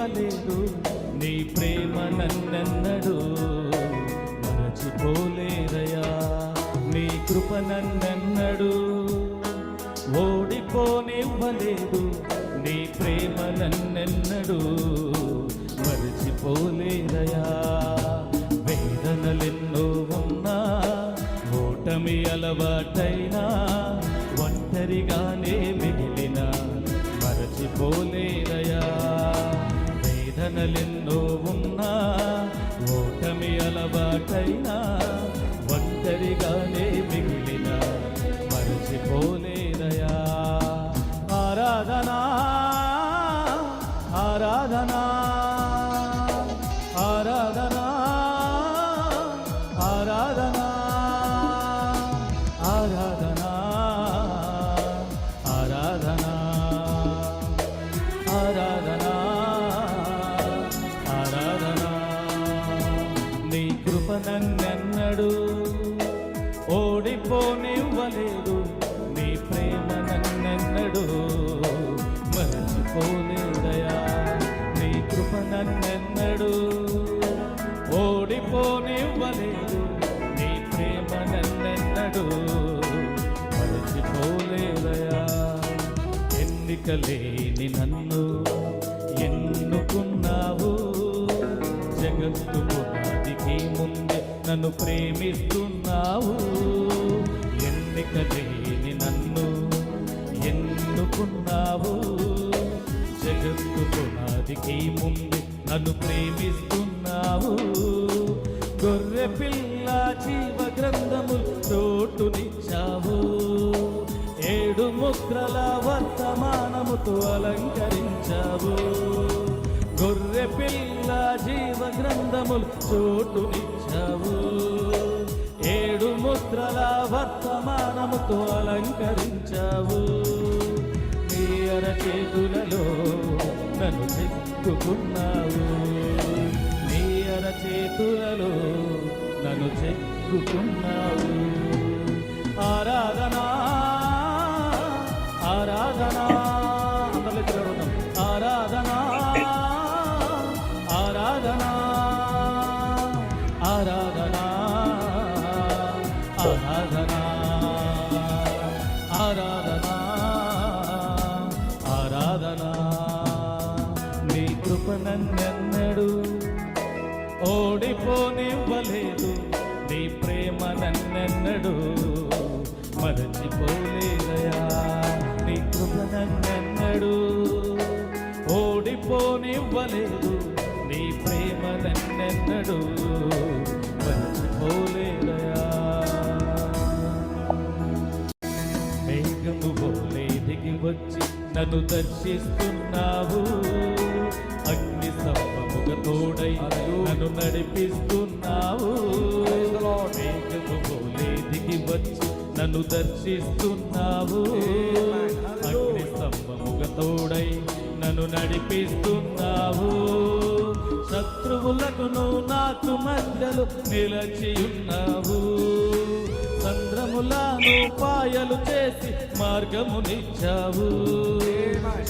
మరచిపోనివ్వలేదు నీ ప్రేమ నన్నెన్నడు మరచిపోలేదయా నీ కృప నన్నెన్నడు ఓడిపోనివ్వలేదు నీ ప్రేమ నన్నెన్నడు మరచిపోలేదయా వేదనలెన్నో ఉన్నా ఓటమి అలవాటైనా ఒంటరిగానే మిగిలిన మరచిపోలేదయా వేదనలెన్నో ఉన్నా ఓటమి అలవాటైనా ఒంటరిగానే మిగిలిన మరచిపోలేదయా ఆరాధనా ఆరాధనా ఆరాధనా ఆరాధనా ఆరాధనా ఆరాధనా ఆరాధనా ఆరాధనా నీ కృప నన్నెన్నడు ఓడిపోనివ్వలేదు నీ ప్రేమ నన్నెన్నడు మరచిపోలేదయా నీ కృప నన్నెన్నడు ఓడిపోనివ్వలేదు నీ ప్రేమ నన్నెన్నడు మరచిపోలేదయా ఎన్నిక లేని నన్ను ఎన్నుకున్నావు జగత్తు పునాదికి ముందే నన్ను ప్రేమిస్తున్నావు ఎన్నిక లేని నన్ను ఎన్నుకున్నావు జగత్తు పునాదికి ముందే నన్ను ప్రేమిస్తున్నావు గొర్రె పిల్ల జీవ గ్రంథము చోటునిచ్చావు 7 ముద్రల వర్తమానముతో అలంకరించావు గొర్రె పిల్ల జీవ గ్రంథములు చోటునిచ్చావు 7 ముద్రల వర్తమానముతో అలంకరించావు నీ అరచేతులలో నన్ను చెక్కుకున్నావు నీ అరచేతులలో నన్ను చెక్కుకున్నావు ఆరాధనా ఆరాధనా ఆరాధనా ఆరాధనా ఆరాధనా ఆరాధనా ఆరాధనా ఆరాధనా నీ కృప నన్నెన్నడు ఓడిపోనివ్వలేదు నీ ప్రేమ నన్నెన్నడు మరచిపోలేదయా నీ కృప నన్నెన్నడు ఓడిపోనివ్వలేదు నీ ప్రేమ నన్నెన్నడు మరచిపోలేదయా మేఘము పోలే దిగి వచ్చి నన్ను దర్శిస్తున్నావు అగ్ని స్తంభముగా తోడై నన్ను నడిపిస్తున్నావు మేఘము పోలే దిగి వచ్చి నన్ను దర్శిస్తున్నావు అగ్ని స్తంభముగా తోడై నన్ను నడిపిస్తున్నావు శత్రువులకును నాకు మధ్యలో నిలచియున్నావు సంద్రములను పాయలు చేసి మార్గమునిచ్చావు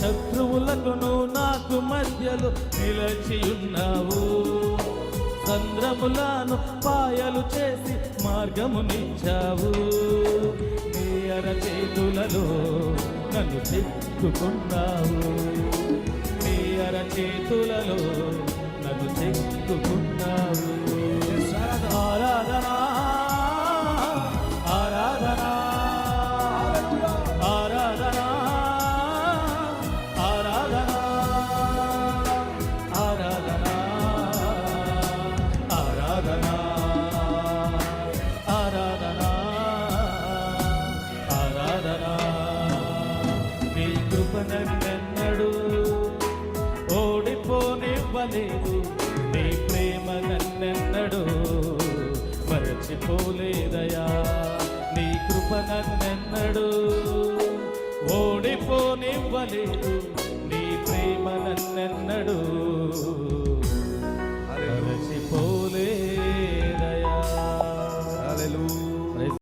శత్రువులకును నాకు మధ్యలో నిలచియున్నావు సంద్రములను పాయలు చేసి మార్గమునిచ్చావు నీ అరచేతులలో నన్ను చెక్కుకున్నావు నీ అరచేతులలో నన్ను చెక్కుకున్నావు ఆరాధనా ఆరాధనా ఆరాధనా ఆరాధనా ఆరాధనా ఆరాధనా ఆరాధనా ఆరాధనా నీ కృప నన్నెన్నడు ఓడిపోనివ్వలేదు నీ ప్రేమ నన్నెన్నడు మరచిపోలేదయా నీ కృప నన్నెన్నడు ఓడిపోనివ్వలేదు నీ ప్రేమ నన్నెన్నడు